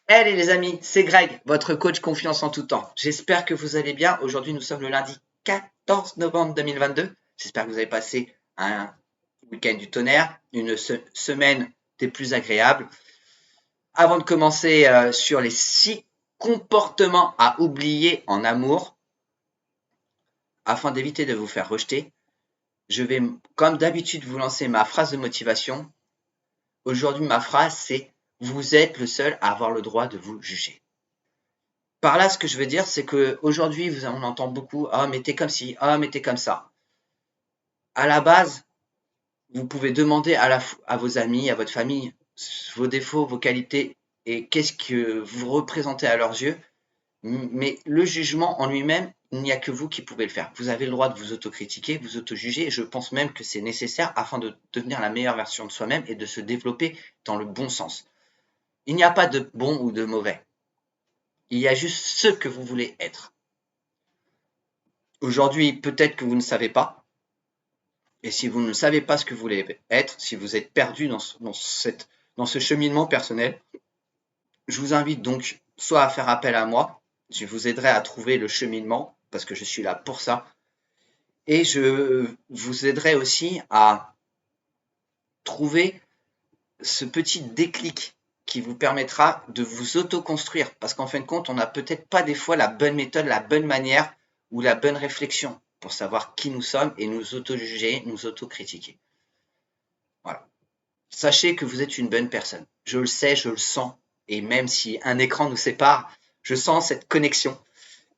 Hey les amis, c'est Greg, votre coach confiance en tout temps. J'espère que vous allez bien. Aujourd'hui, nous sommes le lundi 14 novembre 2022. J'espère que vous avez passé un week-end du tonnerre, une semaine des plus agréables. Avant de commencer sur les 6 comportements à oublier en amour, afin d'éviter de vous faire rejeter, je vais, comme d'habitude, vous lancer ma phrase de motivation. Aujourd'hui, ma phrase, c'est « Vous êtes le seul à avoir le droit de vous juger ». Par là, ce que je veux dire, c'est qu'aujourd'hui, on entend beaucoup ah, mais t'es comme ci, ah, mais t'es comme ça. À la base, vous pouvez demander à vos amis, à votre famille, vos défauts, vos qualités et qu'est-ce que vous représentez à leurs yeux. Mais le jugement en lui-même, il n'y a que vous qui pouvez le faire. Vous avez le droit de vous autocritiquer, vous auto-juger. Et je pense même que c'est nécessaire afin de devenir la meilleure version de soi-même et de se développer dans le bon sens. Il n'y a pas de bon ou de mauvais. Il y a juste ce que vous voulez être. Aujourd'hui, peut-être que vous ne savez pas. Et si vous ne savez pas ce que vous voulez être, si vous êtes perdu dans ce cheminement personnel, je vous invite donc soit à faire appel à moi, je vous aiderai à trouver le cheminement, parce que je suis là pour ça, et je vous aiderai aussi à trouver ce petit déclic qui vous permettra de vous auto-construire. Parce qu'en fin de compte, on n'a peut-être pas des fois la bonne méthode, la bonne manière ou la bonne réflexion pour savoir qui nous sommes et nous auto-juger, nous auto-critiquer. Voilà. Sachez que vous êtes une bonne personne. Je le sais, je le sens. Et même si un écran nous sépare, je sens cette connexion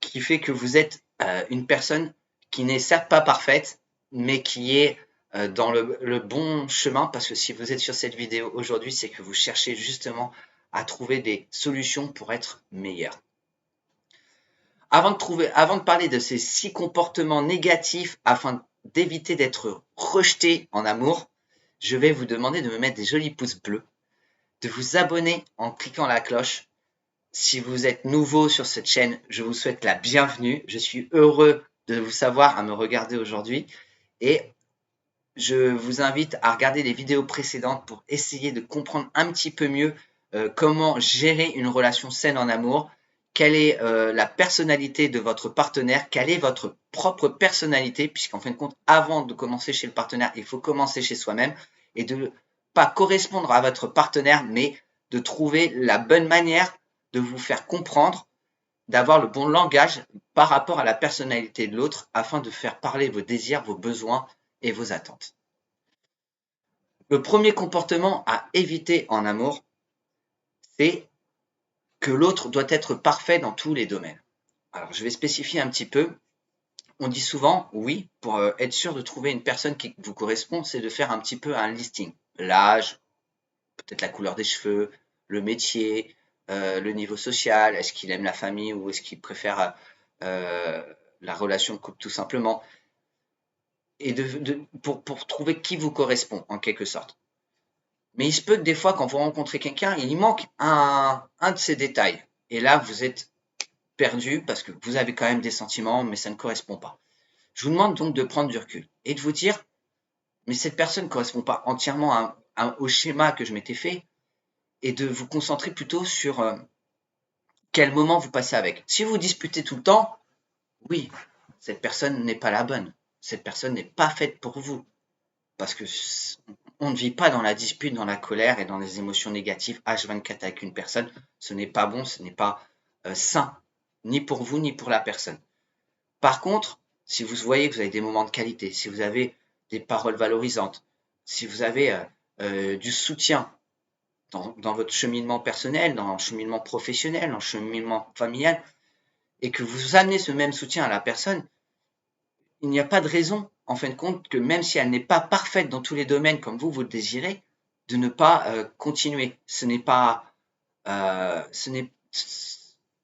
qui fait que vous êtes une personne qui n'est certes pas parfaite, mais qui est dans le bon chemin, parce que si vous êtes sur cette vidéo aujourd'hui, c'est que vous cherchez justement à trouver des solutions pour être meilleur. Avant de parler de ces 6 comportements négatifs afin d'éviter d'être rejeté en amour, je vais vous demander de me mettre des jolis pouces bleus, de vous abonner en cliquant la cloche. Si vous êtes nouveau sur cette chaîne, je vous souhaite la bienvenue. Je suis heureux de vous savoir à me regarder aujourd'hui et je vous invite à regarder les vidéos précédentes pour essayer de comprendre un petit peu mieux comment gérer une relation saine en amour, quelle est la personnalité de votre partenaire, quelle est votre propre personnalité, puisqu'en fin de compte, avant de commencer chez le partenaire, il faut commencer chez soi-même et de ne pas correspondre à votre partenaire, mais de trouver la bonne manière de vous faire comprendre, d'avoir le bon langage par rapport à la personnalité de l'autre afin de faire parler vos désirs, vos besoins et vos attentes. Le premier comportement à éviter en amour, c'est que l'autre doit être parfait dans tous les domaines. Alors, je vais spécifier un petit peu. On dit souvent, oui, pour être sûr de trouver une personne qui vous correspond, c'est de faire un petit peu un listing. L'âge, peut-être la couleur des cheveux, le métier, le niveau social, est-ce qu'il aime la famille ou est-ce qu'il préfère la relation de couple tout simplement, et pour trouver qui vous correspond en quelque sorte. Mais il se peut que des fois, quand vous rencontrez quelqu'un, il manque un de ces détails. Et là, vous êtes perdu parce que vous avez quand même des sentiments, mais ça ne correspond pas. Je vous demande donc de prendre du recul et de vous dire, mais cette personne ne correspond pas entièrement au schéma que je m'étais fait, et de vous concentrer plutôt sur quel moment vous passez avec. Si vous disputez tout le temps, oui, cette personne n'est pas la bonne. Cette personne n'est pas faite pour vous. Parce que on ne vit pas dans la dispute, dans la colère et dans les émotions négatives H24 avec une personne. Ce n'est pas bon, ce n'est pas sain, ni pour vous, ni pour la personne. Par contre, si vous voyez que vous avez des moments de qualité, si vous avez des paroles valorisantes, si vous avez du soutien dans votre cheminement personnel, dans le cheminement professionnel, dans le cheminement familial, et que vous amenez ce même soutien à la personne, il n'y a pas de raison, en fin de compte, que même si elle n'est pas parfaite dans tous les domaines comme vous le désirez, de ne pas continuer. Ce n'est pas,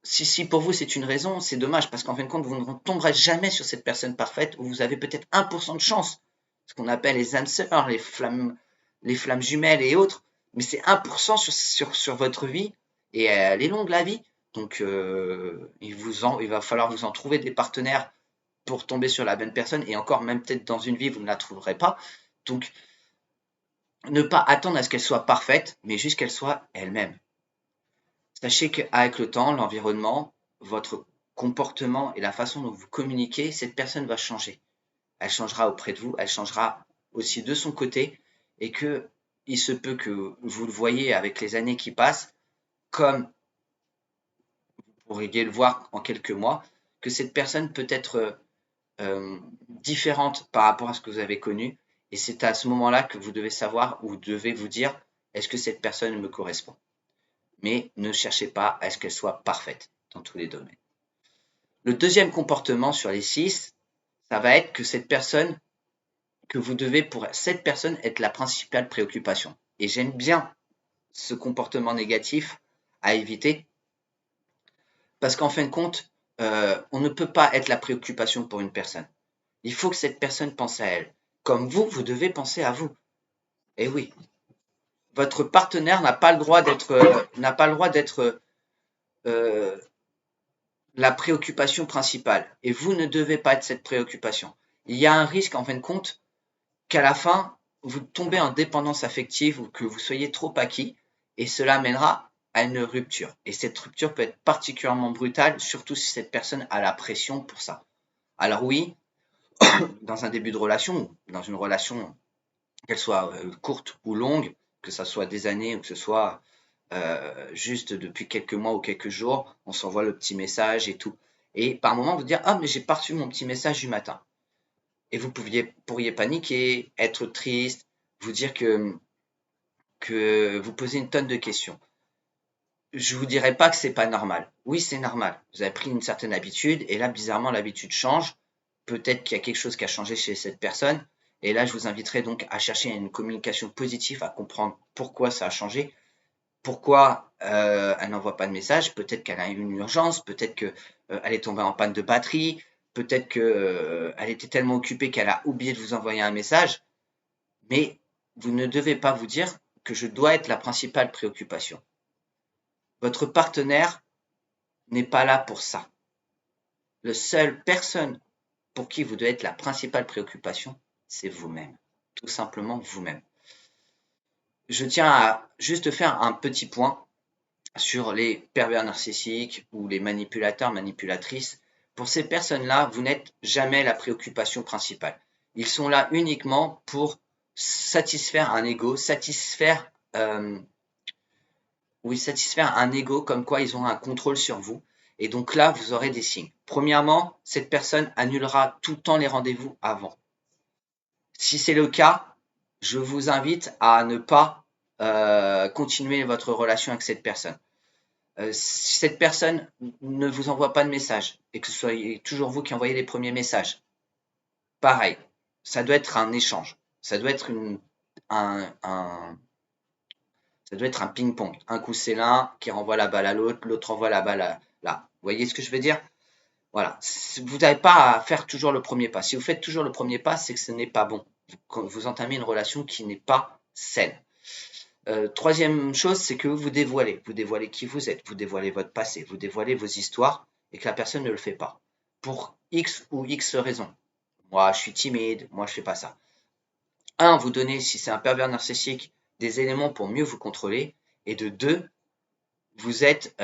si pour vous c'est une raison, c'est dommage parce qu'en fin de compte, vous ne tomberez jamais sur cette personne parfaite où vous avez peut-être 1% de chance, ce qu'on appelle les âmes sœurs, les flammes jumelles et autres, mais c'est 1% sur votre vie et elle est longue la vie. Donc il va falloir vous en trouver des partenaires pour tomber sur la bonne personne, et encore même peut-être dans une vie vous ne la trouverez pas. Donc ne pas attendre à ce qu'elle soit parfaite, mais juste qu'elle soit elle-même. Sachez qu'avec le temps, l'environnement, votre comportement et la façon dont vous communiquez, cette personne va changer. Elle changera auprès de vous, elle changera aussi de son côté, et que il se peut que vous le voyez avec les années qui passent, comme vous pourriez le voir en quelques mois, que cette personne peut être différente par rapport à ce que vous avez connu, et c'est à ce moment-là que vous devez savoir ou devez vous dire, est-ce que cette personne me correspond? Mais ne cherchez pas à ce qu'elle soit parfaite dans tous les domaines. Le deuxième comportement sur les 6, ça va être que cette personne, que vous devez pour cette personne être la principale préoccupation. Et j'aime bien ce comportement négatif à éviter parce qu'en fin de compte, on ne peut pas être la préoccupation pour une personne. Il faut que cette personne pense à elle. Comme vous, vous devez penser à vous. Et oui, votre partenaire n'a pas le droit d'être euh, la préoccupation principale. Et vous ne devez pas être cette préoccupation. Il y a un risque, en fin de compte, qu'à la fin, vous tombez en dépendance affective ou que vous soyez trop acquis, et cela mènera à une rupture. Et cette rupture peut être particulièrement brutale, surtout si cette personne a la pression pour ça. Alors oui, dans un début de relation, dans une relation, qu'elle soit courte ou longue, que ça soit des années ou que ce soit juste depuis quelques mois ou quelques jours, on s'envoie le petit message et tout. Et par moment, vous dire, ah, mais j'ai pas reçu mon petit message du matin. Et vous pourriez paniquer, être triste, vous dire que vous posez une tonne de questions. Je vous dirais pas que c'est pas normal. Oui, c'est normal. Vous avez pris une certaine habitude et là, bizarrement, l'habitude change. Peut-être qu'il y a quelque chose qui a changé chez cette personne. Et là, je vous inviterai donc à chercher une communication positive, à comprendre pourquoi ça a changé, pourquoi elle n'envoie pas de message. Peut-être qu'elle a eu une urgence, peut-être qu'elle est tombée en panne de batterie, peut-être qu'elle était tellement occupée qu'elle a oublié de vous envoyer un message. Mais vous ne devez pas vous dire que je dois être la principale préoccupation. Votre partenaire n'est pas là pour ça. La seule personne pour qui vous devez être la principale préoccupation, c'est vous-même. Tout simplement vous-même. Je tiens à juste faire un petit point sur les pervers narcissiques ou les manipulateurs, manipulatrices. Pour ces personnes-là, vous n'êtes jamais la préoccupation principale. Ils sont là uniquement pour satisfaire un ego, satisfaire un ego comme quoi ils ont un contrôle sur vous. Et donc là, vous aurez des signes. Premièrement, cette personne annulera tout le temps les rendez-vous avant. Si c'est le cas, je vous invite à ne pas continuer votre relation avec cette personne. Si cette personne ne vous envoie pas de message et que ce soit toujours vous qui envoyez les premiers messages, pareil, ça doit être un échange. Ça doit être ça doit être un ping-pong. Un coup, c'est l'un qui renvoie la balle à l'autre, l'autre renvoie la balle là. Vous voyez ce que je veux dire? Voilà. Vous n'avez pas à faire toujours le premier pas. Si vous faites toujours le premier pas, c'est que ce n'est pas bon. Vous entamez une relation qui n'est pas saine. Troisième chose, c'est que vous dévoilez. Vous dévoilez qui vous êtes, vous dévoilez votre passé, vous dévoilez vos histoires et que la personne ne le fait pas. Pour X ou X raisons. Moi, je suis timide, moi, je fais pas ça. Un, vous donnez, si c'est un pervers narcissique, des éléments pour mieux vous contrôler. Et de deux, vous êtes,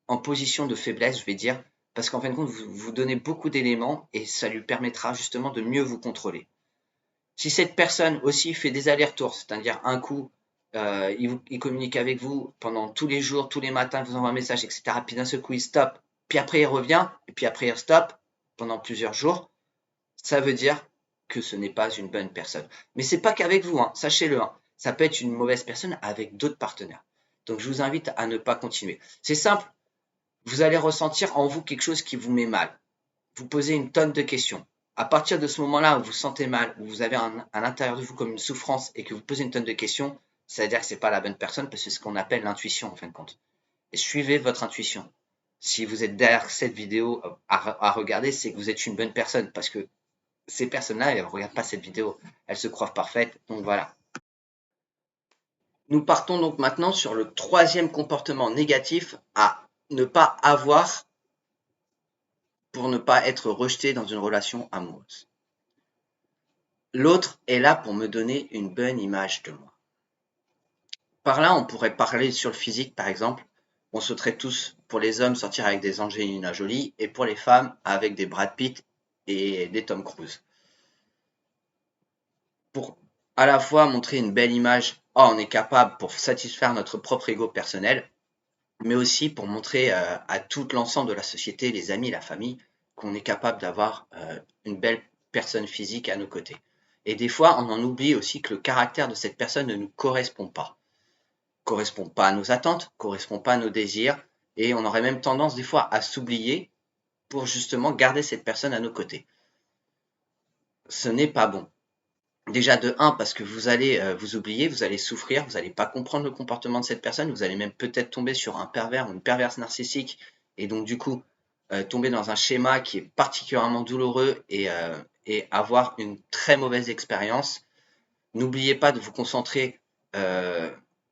en position de faiblesse, je vais dire, parce qu'en fin de compte, vous donnez beaucoup d'éléments et ça lui permettra justement de mieux vous contrôler. Si cette personne aussi fait des allers-retours, c'est-à-dire un coup, il communique avec vous pendant tous les jours, tous les matins, il vous envoie un message, etc., puis d'un seul coup, il stoppe, puis après, il revient, et puis après, il stoppe pendant plusieurs jours, ça veut dire que ce n'est pas une bonne personne. Mais c'est pas qu'avec vous, hein, sachez-le. Hein, ça peut être une mauvaise personne avec d'autres partenaires. Donc, je vous invite à ne pas continuer. C'est simple, vous allez ressentir en vous quelque chose qui vous met mal. Vous posez une tonne de questions. À partir de ce moment-là où vous vous sentez mal, où vous avez à l'intérieur de vous comme une souffrance et que vous posez une tonne de questions, ça veut dire que ce n'est pas la bonne personne parce que c'est ce qu'on appelle l'intuition en fin de compte. Et suivez votre intuition. Si vous êtes derrière cette vidéo à regarder, c'est que vous êtes une bonne personne parce que ces personnes-là, elles ne regardent pas cette vidéo. Elles se croient parfaites. Donc voilà. Nous partons donc maintenant sur le troisième comportement négatif à ne pas avoir pour ne pas être rejeté dans une relation amoureuse. L'autre est là pour me donner une bonne image de moi. Par là, on pourrait parler sur le physique, par exemple. On souhaiterait tous, pour les hommes, sortir avec des Angelina Jolie et pour les femmes, avec des Brad Pitt et des Tom Cruise. Pour à la fois montrer une belle image, oh, on est capable pour satisfaire notre propre ego personnel, mais aussi pour montrer à tout l'ensemble de la société, les amis, la famille, qu'on est capable d'avoir une belle personne physique à nos côtés. Et des fois, on en oublie aussi que le caractère de cette personne ne nous correspond pas à nos attentes, correspond pas à nos désirs, et on aurait même tendance des fois à s'oublier pour justement garder cette personne à nos côtés. Ce n'est pas bon. Déjà de 1 parce que vous allez vous oublier, vous allez souffrir, vous n'allez pas comprendre le comportement de cette personne, vous allez même peut-être tomber sur un pervers ou une perverse narcissique et donc du coup tomber dans un schéma qui est particulièrement douloureux et avoir une très mauvaise expérience. N'oubliez pas de vous concentrer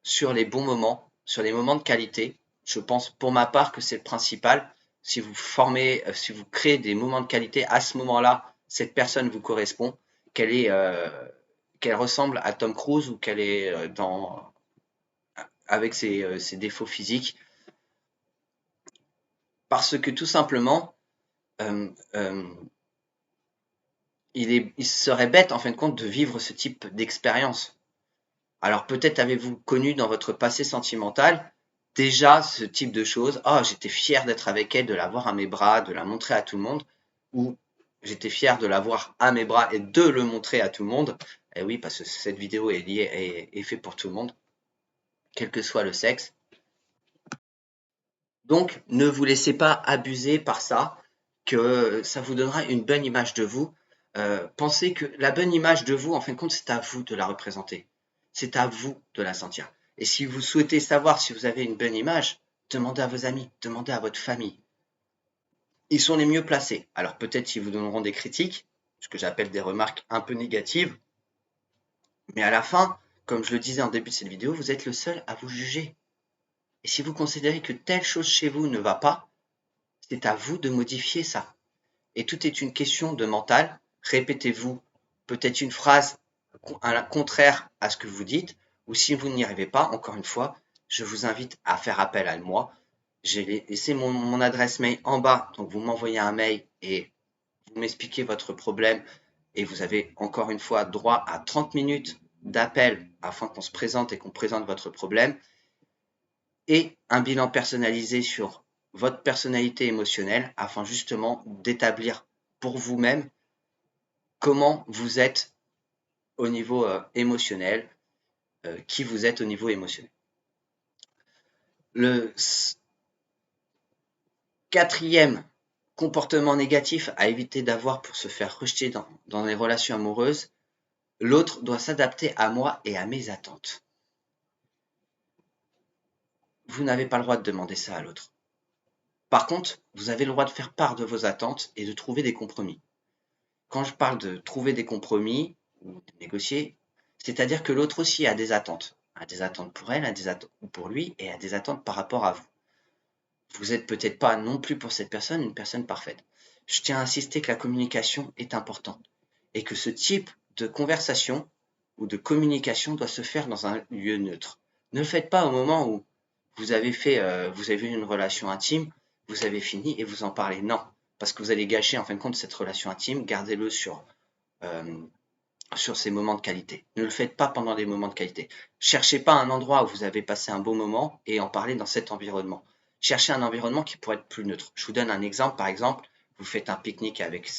sur les bons moments, sur les moments de qualité. Je pense pour ma part que c'est le principal. Si vous formez, si vous créez des moments de qualité, à ce moment-là, cette personne vous correspond, qu'elle ressemble à Tom Cruise ou qu'elle est avec ses défauts physiques. Parce que tout simplement, euh, euh, il serait bête en fin de compte de vivre ce type d'expérience. Alors peut-être avez-vous connu dans votre passé sentimental déjà ce type de choses. Oh, j'étais fier d'être avec elle, de l'avoir à mes bras, de la montrer à tout le monde. Ou j'étais fier de l'avoir à mes bras et de le montrer à tout le monde. Et oui, parce que cette vidéo est faite pour tout le monde, quel que soit le sexe. Donc, ne vous laissez pas abuser par ça, que ça vous donnera une bonne image de vous. Pensez que la bonne image de vous, en fin de compte, c'est à vous de la représenter. C'est à vous de la sentir. Et si vous souhaitez savoir si vous avez une bonne image, demandez à vos amis, demandez à votre famille. Ils sont les mieux placés. Alors peut-être ils vous donneront des critiques, ce que j'appelle des remarques un peu négatives, mais à la fin, comme je le disais en début de cette vidéo, vous êtes le seul à vous juger. Et si vous considérez que telle chose chez vous ne va pas, c'est à vous de modifier ça. Et tout est une question de mental. Répétez-vous peut-être une phrase contraire à ce que vous dites, ou si vous n'y arrivez pas, encore une fois, je vous invite à faire appel à moi. J'ai laissé mon adresse mail en bas, donc vous m'envoyez un mail et vous m'expliquez votre problème et vous avez encore une fois droit à 30 minutes d'appel afin qu'on se présente et qu'on présente votre problème et un bilan personnalisé sur votre personnalité émotionnelle afin justement d'établir pour vous-même comment vous êtes au niveau émotionnel, qui vous êtes au niveau émotionnel. Le quatrième comportement négatif à éviter d'avoir pour se faire rejeter dans les relations amoureuses, l'autre doit s'adapter à moi et à mes attentes. Vous n'avez pas le droit de demander ça à l'autre. Par contre, vous avez le droit de faire part de vos attentes et de trouver des compromis. Quand je parle de trouver des compromis ou de négocier, c'est-à-dire que l'autre aussi a des attentes pour elle, a des attentes pour lui et a des attentes par rapport à vous. Vous n'êtes peut-être pas non plus pour cette personne une personne parfaite. Je tiens à insister que la communication est importante et que ce type de conversation ou de communication doit se faire dans un lieu neutre. Ne le faites pas au moment où vous avez eu une relation intime, vous avez fini et vous en parlez. Non, parce que vous allez gâcher en fin de compte cette relation intime. Gardez-le sur ces moments de qualité. Ne le faites pas pendant des moments de qualité. Cherchez pas un endroit où vous avez passé un beau moment et en parlez dans cet environnement. Cherchez un environnement qui pourrait être plus neutre. Je vous donne un exemple. Par exemple, vous faites un pique-nique avec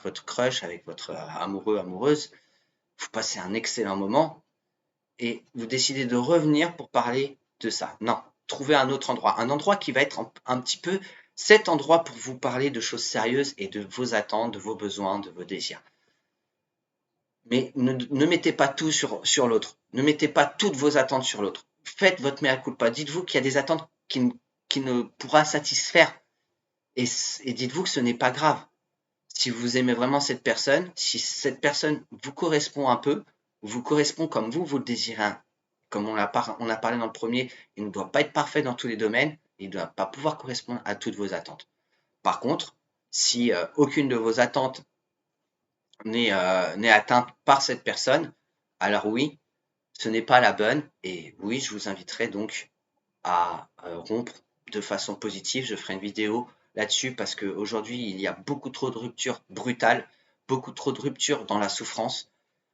votre crush, avec votre amoureux, amoureuse. Vous passez un excellent moment et vous décidez de revenir pour parler de ça. Non, trouvez un autre endroit. Un endroit qui va être un petit peu cet endroit pour vous parler de choses sérieuses et de vos attentes, de vos besoins, de vos désirs. Mais ne mettez pas tout sur l'autre. Ne mettez pas toutes vos attentes sur l'autre. Faites votre mea culpa. Dites-vous qu'il y a des attentes qui ne pourra satisfaire. Et dites-vous que ce n'est pas grave. Si vous aimez vraiment cette personne, si cette personne vous correspond un peu, vous correspond comme vous le désirez. Comme on a parlé dans le premier, il ne doit pas être parfait dans tous les domaines. Il ne doit pas pouvoir correspondre à toutes vos attentes. Par contre, si aucune de vos attentes n'est atteinte par cette personne, alors oui, ce n'est pas la bonne. Et oui, je vous inviterai donc à rompre de façon positive. Je ferai une vidéo là-dessus parce qu'aujourd'hui, il y a beaucoup trop de ruptures brutales, beaucoup trop de ruptures dans la souffrance.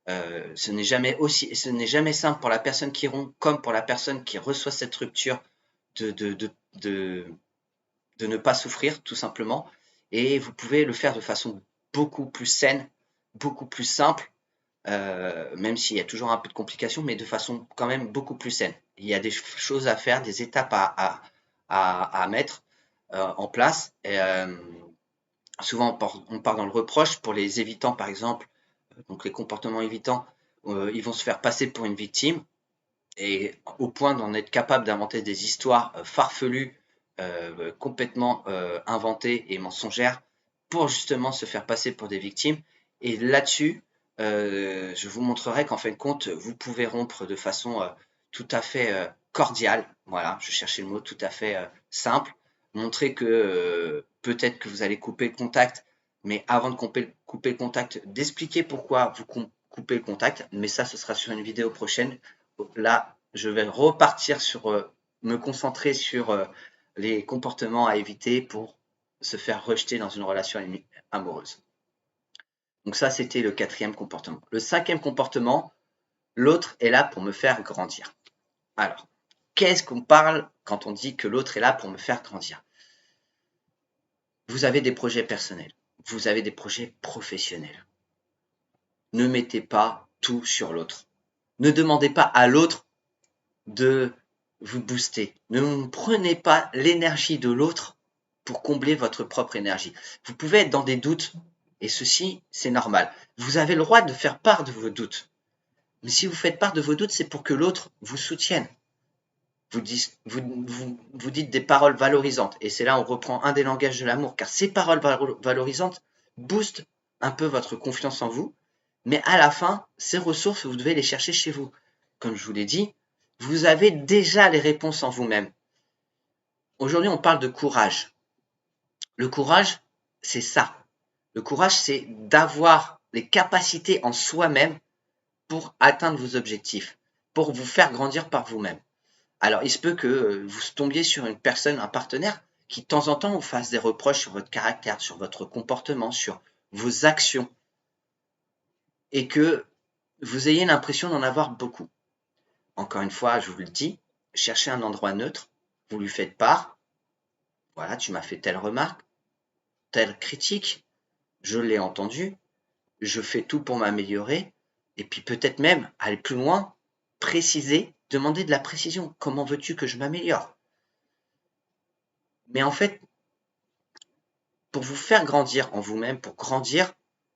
Ce n'est jamais simple pour la personne qui rompt comme pour la personne qui reçoit cette rupture de, de, de, de, de ne pas souffrir, tout simplement. Et vous pouvez le faire de façon beaucoup plus saine, beaucoup plus simple, même s'il y a toujours un peu de complications, mais de façon quand même beaucoup plus saine. Il y a des choses à faire, des étapes à mettre en place. Et, souvent, on part dans le reproche pour les évitants, par exemple. Donc les comportements évitants, ils vont se faire passer pour une victime et au point d'en être capable d'inventer des histoires farfelues, complètement inventées et mensongères pour justement se faire passer pour des victimes. Et là-dessus, je vous montrerai qu'en fin de compte, vous pouvez rompre de façon tout à fait cordiale. Voilà, je cherchais le mot tout à fait simple. Montrer que peut-être que vous allez couper le contact, mais avant de couper le contact, d'expliquer pourquoi vous coupez le contact. Mais ça, ce sera sur une vidéo prochaine. Là, je vais repartir sur me concentrer sur les comportements à éviter pour se faire rejeter dans une relation amoureuse. Donc ça, c'était le 4e comportement. Le 5e comportement, l'autre est là pour me faire grandir. Alors, qu'est-ce qu'on parle quand on dit que l'autre est là pour me faire grandir? Vous avez des projets personnels, vous avez des projets professionnels. Ne mettez pas tout sur l'autre. Ne demandez pas à l'autre de vous booster. Ne prenez pas l'énergie de l'autre pour combler votre propre énergie. Vous pouvez être dans des doutes, et ceci, c'est normal. Vous avez le droit de faire part de vos doutes. Mais si vous faites part de vos doutes, c'est pour que l'autre vous soutienne. Vous dites des paroles valorisantes. Et c'est là où on reprend un des langages de l'amour, car ces paroles valorisantes boostent un peu votre confiance en vous. Mais à la fin, ces ressources, vous devez les chercher chez vous. Comme je vous l'ai dit, vous avez déjà les réponses en vous-même. Aujourd'hui, on parle de courage. Le courage, c'est ça. Le courage, c'est d'avoir les capacités en soi-même pour atteindre vos objectifs, pour vous faire grandir par vous-même. Alors, il se peut que vous tombiez sur une personne, un partenaire, qui de temps en temps vous fasse des reproches sur votre caractère, sur votre comportement, sur vos actions, et que vous ayez l'impression d'en avoir beaucoup. Encore une fois, je vous le dis, cherchez un endroit neutre, vous lui faites part. Voilà, tu m'as fait telle remarque, telle critique, je l'ai entendu, je fais tout pour m'améliorer, et puis peut-être même aller plus loin, préciser, demander de la précision. Comment veux-tu que je m'améliore? Mais en fait, pour vous faire grandir en vous-même, pour grandir,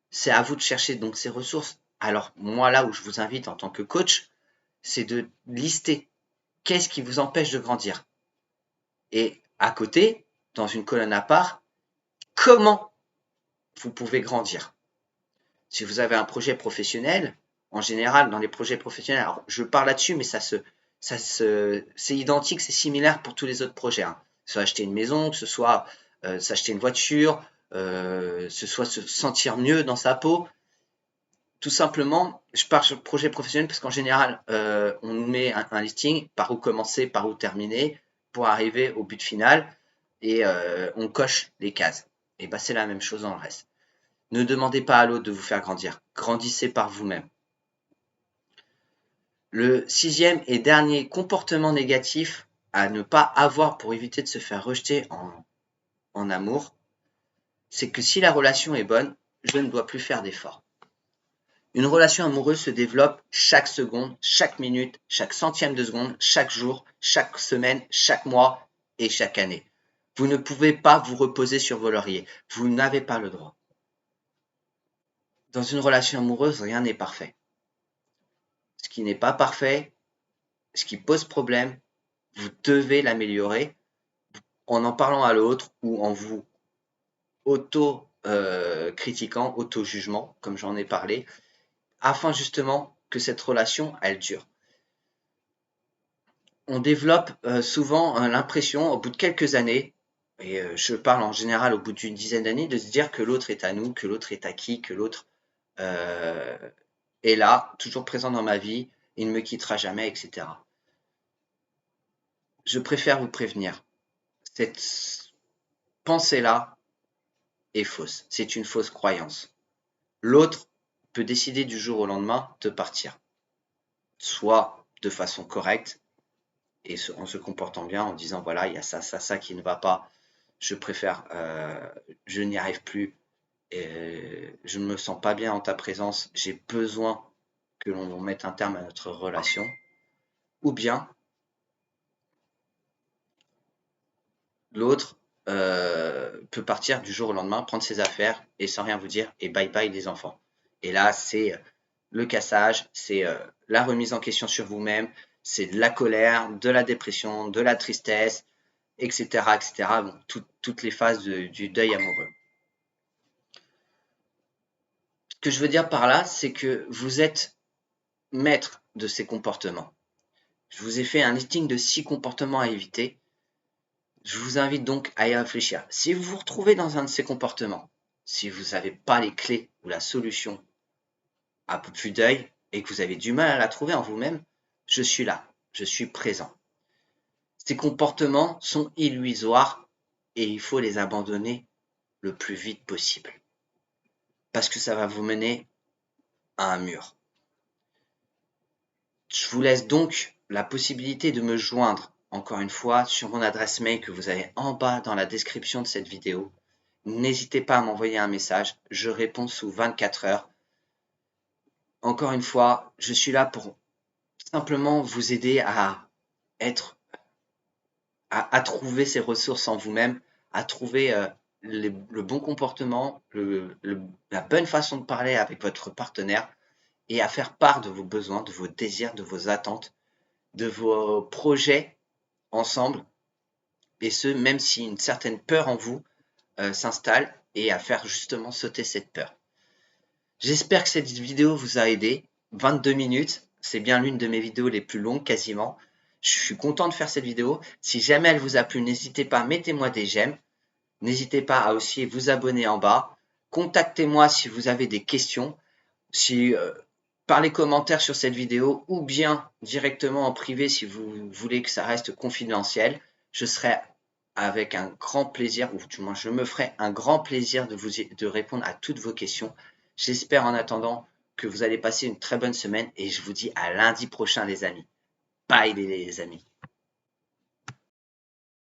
c'est à vous de chercher donc ces ressources. Alors moi, là où je vous invite en tant que coach, c'est de lister qu'est-ce qui vous empêche de grandir. Et à côté, dans une colonne à part, comment vous pouvez grandir. Si vous avez un projet professionnel, en général, dans les projets professionnels, alors je parle là-dessus, mais c'est identique, c'est similaire pour tous les autres projets. Hein. Que ce soit acheter une maison, que ce soit s'acheter une voiture, ce soit se sentir mieux dans sa peau. Tout simplement, je parle sur le projet professionnel parce qu'en général, on nous met un listing, par où commencer, par où terminer, pour arriver au but final, et on coche les cases. Et ben c'est la même chose dans le reste. Ne demandez pas à l'autre de vous faire grandir. Grandissez par vous-même. Le 6e et dernier comportement négatif à ne pas avoir pour éviter de se faire rejeter en amour, c'est que si la relation est bonne, je ne dois plus faire d'efforts. Une relation amoureuse se développe chaque seconde, chaque minute, chaque centième de seconde, chaque jour, chaque semaine, chaque mois et chaque année. Vous ne pouvez pas vous reposer sur vos lauriers. Vous n'avez pas le droit. Dans une relation amoureuse, rien n'est parfait. Ce qui n'est pas parfait, ce qui pose problème, vous devez l'améliorer en parlant à l'autre ou en vous auto-critiquant, auto-jugement, comme j'en ai parlé, afin justement que cette relation, elle dure. On développe souvent l'impression, au bout de quelques années, et je parle en général au bout d'une dizaine d'années, de se dire que l'autre est à nous, que l'autre est acquis, que l'autre est là, toujours présent dans ma vie, il ne me quittera jamais, etc. Je préfère vous prévenir. Cette pensée-là est fausse. C'est une fausse croyance. L'autre peut décider du jour au lendemain de partir. Soit de façon correcte et en se comportant bien, en disant voilà, il y a ça qui ne va pas. Je préfère, je n'y arrive plus. Je ne me sens pas bien en ta présence. J'ai besoin que l'on mette un terme à notre relation. Ou bien l'autre peut partir du jour au lendemain, prendre ses affaires et sans rien vous dire, et bye bye les enfants. Et là, c'est le cassage, c'est la remise en question sur vous-même, c'est de la colère, de la dépression, de la tristesse, etc. etc. Bon, toutes les phases du deuil amoureux. Ce que je veux dire par là, c'est que vous êtes maître de ces comportements. Je vous ai fait un listing de 6 comportements à éviter. Je vous invite donc à y réfléchir. Si vous vous retrouvez dans un de ces comportements, si vous n'avez pas les clés ou la solution à plus deuil et que vous avez du mal à la trouver en vous-même, je suis là, je suis présent. Ces comportements sont illusoires et il faut les abandonner le plus vite possible. Parce que ça va vous mener à un mur. Je vous laisse donc la possibilité de me joindre, encore une fois, sur mon adresse mail que vous avez en bas dans la description de cette vidéo. N'hésitez pas à m'envoyer un message, je réponds sous 24 heures. Encore une fois, je suis là pour simplement vous aider à être, à trouver ces ressources en vous-même, à trouver le bon comportement, la bonne façon de parler avec votre partenaire et à faire part de vos besoins, de vos désirs, de vos attentes, de vos projets ensemble, et ce, même si une certaine peur en vous s'installe, et à faire justement sauter cette peur. J'espère que cette vidéo vous a aidé. 22 minutes, c'est bien l'une de mes vidéos les plus longues quasiment. Je suis content de faire cette vidéo. Si jamais elle vous a plu, n'hésitez pas, mettez-moi des j'aime. N'hésitez pas à aussi vous abonner en bas. Contactez-moi si vous avez des questions. Si par les commentaires sur cette vidéo ou bien directement en privé si vous voulez que ça reste confidentiel. Je serai avec un grand plaisir, ou du moins je me ferai un grand plaisir de répondre à toutes vos questions. J'espère en attendant que vous allez passer une très bonne semaine et je vous dis à lundi prochain les amis. Bye les amis.